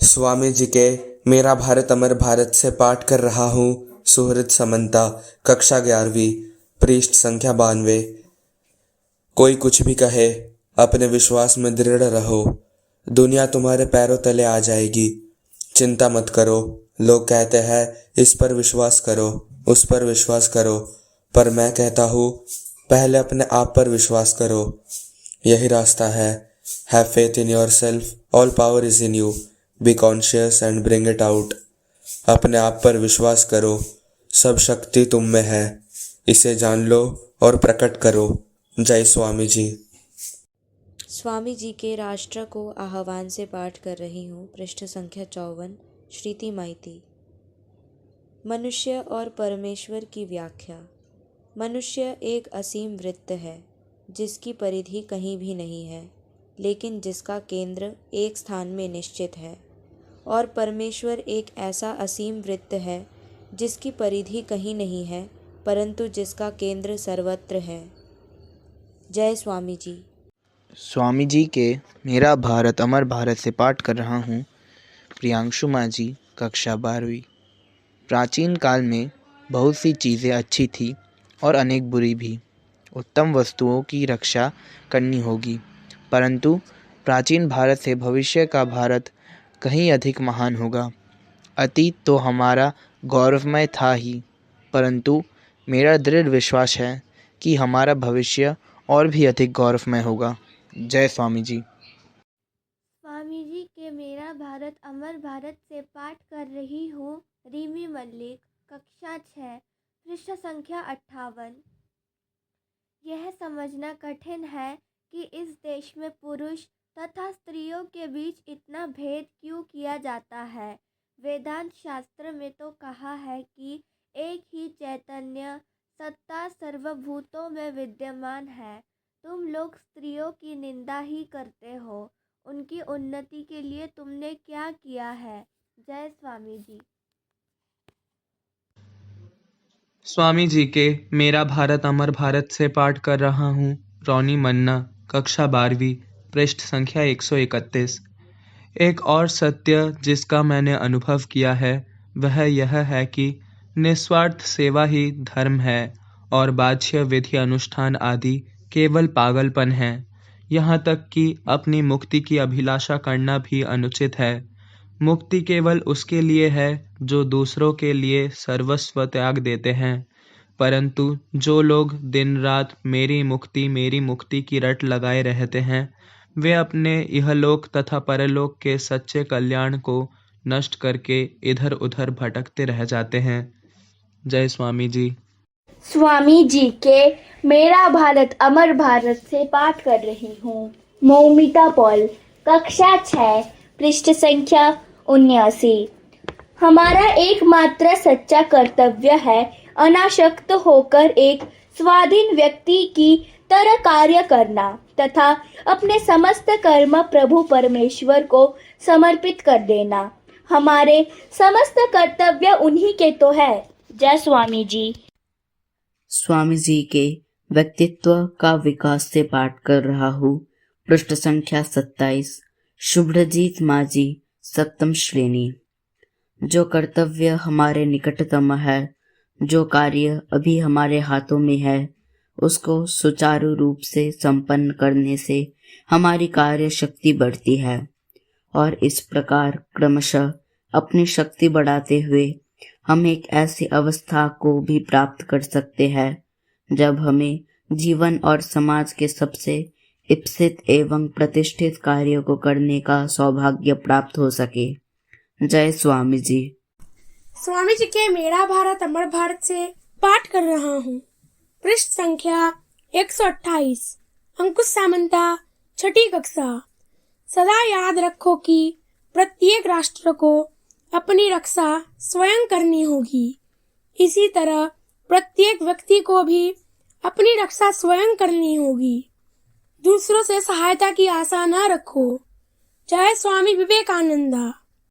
स्वामी जी के मेरा भारत अमर भारत से पाठ कर रहा हूँ। सुहृद समंता, कक्षा 11वीं, पृष्ठ संख्या 92। कोई कुछ भी कहे, अपने विश्वास में दृढ़ रहो। दुनिया तुम्हारे पैरों तले आ जाएगी। चिंता मत करो। लोग कहते हैं इस पर विश्वास करो, उस पर विश्वास करो, पर मैं कहता हूँ पहले अपने आप पर विश्वास करो। यही रास्ता है। Have faith in your self, all power is in you, be conscious and bring it out. अपने आप पर विश्वास करो, सब शक्ति तुम में है, इसे जान लो और प्रकट करो। जय स्वामी जी। स्वामी जी के राष्ट्र को आह्वान से पाठ कर रही हूँ। पृष्ठ संख्या 54। श्रीति माइती। मनुष्य और परमेश्वर की व्याख्या। मनुष्य एक असीम वृत्त है जिसकी परिधि कहीं भी नहीं है, लेकिन जिसका केंद्र एक स्थान में निश्चित है। और परमेश्वर एक ऐसा असीम वृत्त है जिसकी परिधि कहीं नहीं है, परंतु जिसका केंद्र सर्वत्र है। जय स्वामी जी। स्वामी जी के मेरा भारत अमर भारत से पाठ कर रहा हूँ। प्रियांशु मांझी, कक्षा 12वीं। प्राचीन काल में बहुत सी चीज़ें अच्छी थी और अनेक बुरी भी। उत्तम वस्तुओं की रक्षा करनी होगी, परंतु प्राचीन भारत से भविष्य का भारत कहीं अधिक महान होगा। अतीत तो हमारा गौरवमय था ही, परंतु मेरा दृढ़ विश्वास है कि हमारा भविष्य और भी अधिक गौरवमय होगा। जय स्वामी जी। स्वामी जी के मेरा भारत अमर भारत से पाठ कर रही हूँ। रीमी मल्लिक, कक्षा 6, पृष्ठ संख्या 58। यह समझना कठिन है कि इस देश में पुरुष तथा स्त्रियों के बीच इतना भेद क्यों किया जाता है। वेदांत शास्त्र में तो कहा है कि एक ही चैतन्य सत्ता सर्वभूतों में विद्यमान है। तुम लोग स्त्रियों की निंदा ही करते हो। उनकी उन्नति के लिए तुमने क्या किया है। जय स्वामी जी। स्वामी जी के मेरा भारत अमर भारत से पाठ कर रहा हूँ। रोनी मन्ना, कक्षा 12वीं, पृष्ठ संख्या 131। एक और सत्य जिसका मैंने अनुभव किया है वह यह है कि निस्वार्थ सेवा ही धर्म है और बाह्य विधि अनुष्ठान आदि केवल पागलपन है। यहाँ तक कि अपनी मुक्ति की अभिलाषा करना भी अनुचित है। मुक्ति केवल उसके लिए है जो दूसरों के लिए सर्वस्व त्याग देते हैं, परंतु जो लोग दिन रात मेरी मुक्ति की रट लगाए रहते हैं, वे अपने इहलोक तथा परलोक के सच्चे कल्याण को नष्ट करके इधर उधर भटकते रह जाते हैं। जय स्वामी जी। स्वामी जी के मेरा भारत अमर भारत से पाठ कर रही हूँ। मौमिता पॉल, कक्षा 6, पृष्ठ संख्या 79। हमारा एकमात्र सच्चा कर्तव्य है अनासक्त होकर एक स्वाधीन व्यक्ति की तरह कार्य करना तथा अपने समस्त कर्म प्रभु परमेश्वर को समर्पित कर देना। हमारे समस्त कर्तव्य उन्हीं के तो है। जय स्वामी जी। स्वामी जी के व्यक्तित्व का विकास से पाठ कर रहा हूँ। पृष्ठ संख्या 27। शुभ्रजीत मांझी, 7वीं श्रेणी। जो कर्तव्य हमारे निकटतम है, जो कार्य अभी हमारे हाथों में है, उसको सुचारू रूप से संपन्न करने से हमारी कार्य शक्ति बढ़ती है और इस प्रकार क्रमशः अपनी शक्ति बढ़ाते हुए हम एक ऐसी अवस्था को भी प्राप्त कर सकते हैं जब हमें जीवन और समाज के सबसे इप्सित एवं प्रतिष्ठित कार्यों को करने का सौभाग्य प्राप्त हो सके। जय स्वामी जी। स्वामी जी के मेरा भारत अमर भारत से पाठ कर रहा हूँ। पृष्ठ संख्या 128। अंकुश सामंता, 6ठी कक्षा। सदा याद रखो कि प्रत्येक राष्ट्र को अपनी रक्षा स्वयं करनी होगी। इसी तरह प्रत्येक व्यक्ति को भी अपनी रक्षा स्वयं करनी होगी। दूसरों से सहायता की आशा न रखो। जय स्वामी विवेकानंदा।